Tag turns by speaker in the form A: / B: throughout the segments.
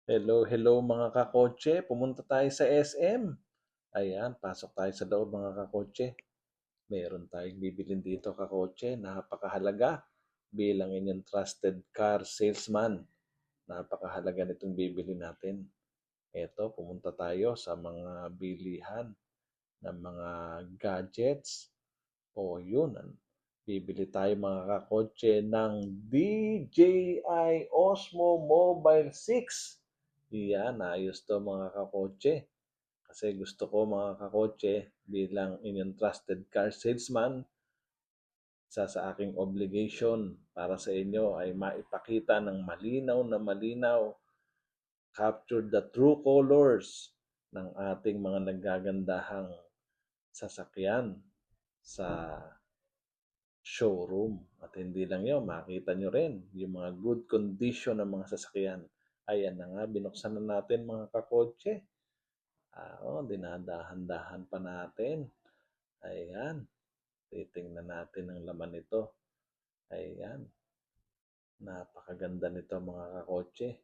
A: Hello, hello mga kakotse. Pumunta tayo sa SM. Ayan, pasok tayo sa loob mga kakotse. Meron tayong bibilin dito kakotse. Napakahalaga bilang inyong trusted car salesman. Napakahalaga nitong bibili natin. Eto, pumunta tayo sa mga bilihan ng mga gadgets. O yun, bibili tayo mga kakotse ng DJI Osmo Mobile 6. Iyan, ayos to mga kakotse. Kasi gusto ko mga kakotse bilang inyong trusted car salesman, sa aking obligation para sa inyo ay maipakita ng malinaw na malinaw, capture the true colors ng ating mga naggagandahang sasakyan sa showroom. At hindi lang yun, makita nyo rin yung mga good condition ng mga sasakyan. Ayan na nga, binuksan na natin mga kakotse. Dinadahan-dahan pa natin. Ayan, titingnan natin ang laman nito. Ayan, napakaganda nito mga kakotse.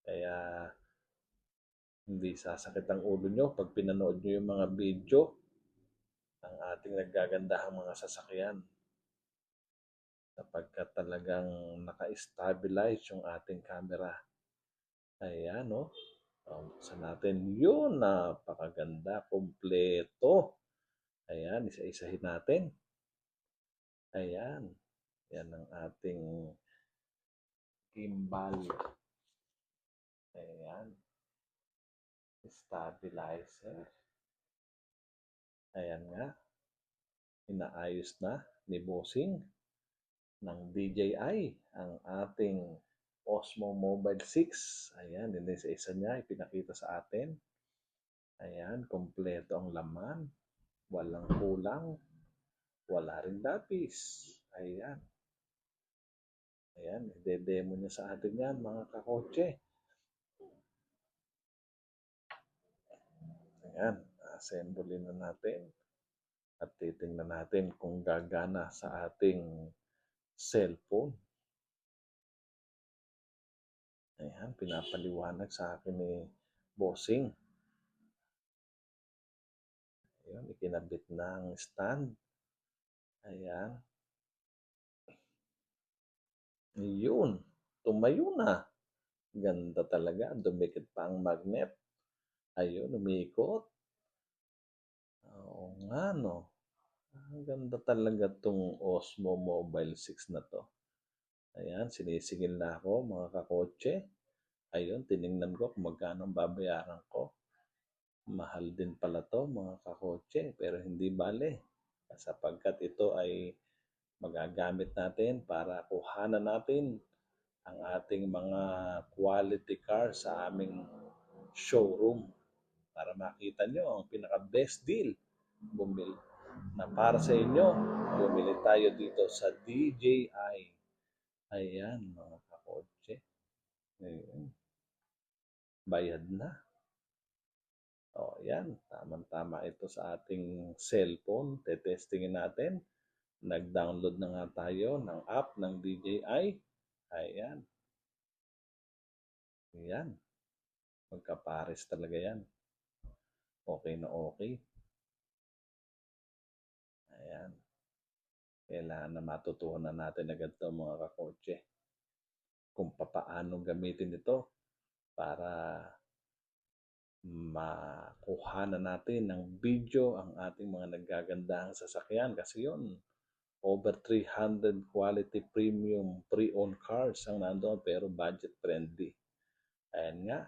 A: Kaya hindi sasakit ang ulo nyo pag pinanood nyo yung mga video ng ating naggagandahang mga sasakyan. Sapagkat talagang naka-stabilize yung ating camera. Ayan, no? Buksan natin. Yun, napakaganda. Kompleto. Ayan, isa-isahin natin. Ayan. Yan ang ating gimbal. Ayan. Stabilizer. Ayan nga. Inaayos na ni Bossing ng DJI ang ating Osmo Mobile 6. Ayan, isa-isa niya ipinakita sa atin. Ayan, kompleto ang laman. Walang kulang. Wala rin lapis. Ayan. Ayan, i-demo niya sa atin yan mga kakotse. Ayan, assemble na natin. At titingnan natin kung gagana sa ating cellphone. Ayan, pinapaliwanag sa akin ni Bossing. Ayan, ikinabit na ang stand. Ayan. Yun, tumayo na. Ganda talaga, dumikit pa ang magnet. Ayun, umikot. Oo nga, no. Ang ganda talaga tong Osmo Mobile 6 na to. Ayan, sinisingil na ako mga kakotse. Ayun, tiningnan ko kung magkano ang babayaran ko. Mahal din pala to mga kakotse, pero hindi bale. Sapagkat ito ay magagamit natin para kuhanan natin ang ating mga quality car sa aming showroom. Para makita nyo ang pinaka-best deal. Bumili na para sa inyo, bumili tayo dito sa DJI. Ayan mga kakotse. Ayan. Bayad na. O, yan. Tama-tama ito sa ating cellphone. Tetestingin natin. Nag-download na nga tayo ng app ng DJI. Ayan. Ayan. Magkapares talaga yan. Okay na okay. Ayan. Kailangan na matutunan natin agad ito mga kakotse. Kung paano gamitin ito para makuha na natin ng video ang ating mga naggagandahang sasakyan. Kasi yun, over 300 quality premium pre-owned cars ang nandoon pero budget friendly. Ayan nga,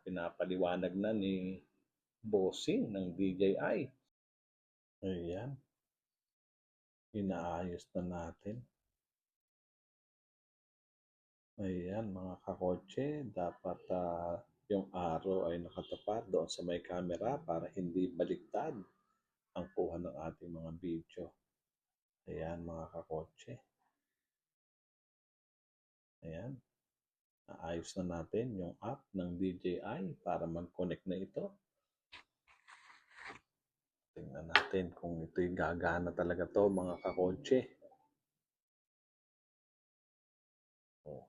A: pinapaliwanag na ni Bossing ng DJI. Ayan, inaayos na natin. Ayan mga kakotse, dapat yung araw ay nakatapat doon sa may camera para hindi baliktad ang kuha ng ating mga video. Ayan mga kakotse. Ayan. Naayos na natin yung app ng DJI para mag-connect na ito. Tingnan natin kung ito'y gagana talaga to mga kakotse. Oh.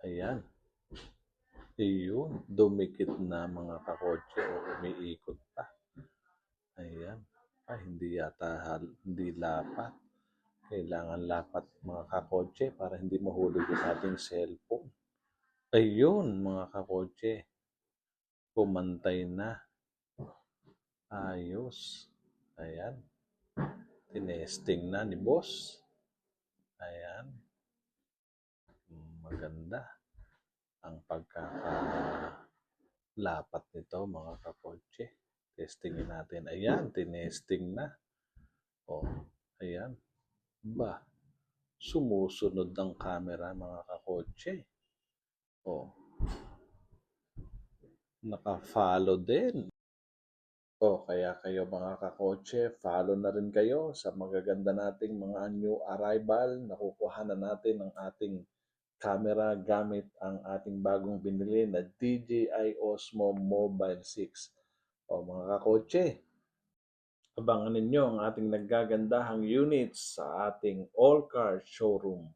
A: Ayan. Iyon, dumikit na mga kakotse o umiikot pa. Ayan. Ay, hindi yata hindi lapat. Kailangan lapat mga kakotse para hindi mahulog yung ating cellphone. Ayun, mga kakotse. Pumantay na. Ayos. Ayan. Tinesting na ni boss. Ayan. Maganda ang pagkakalapat nito mga kakotse. Testingin natin. Ayan, tinesting na. O, ayan. Ba, sumusunod ang camera mga kakotse. O, naka-follow din. O, kaya kayo mga kakotse, follow na rin kayo sa magaganda nating mga new arrival. Nakukuha na natin ang ating camera gamit ang ating bagong binili na DJI Osmo Mobile 6. O mga kakotse, abangan ninyo ang ating naggagandahang units sa ating all-car showroom.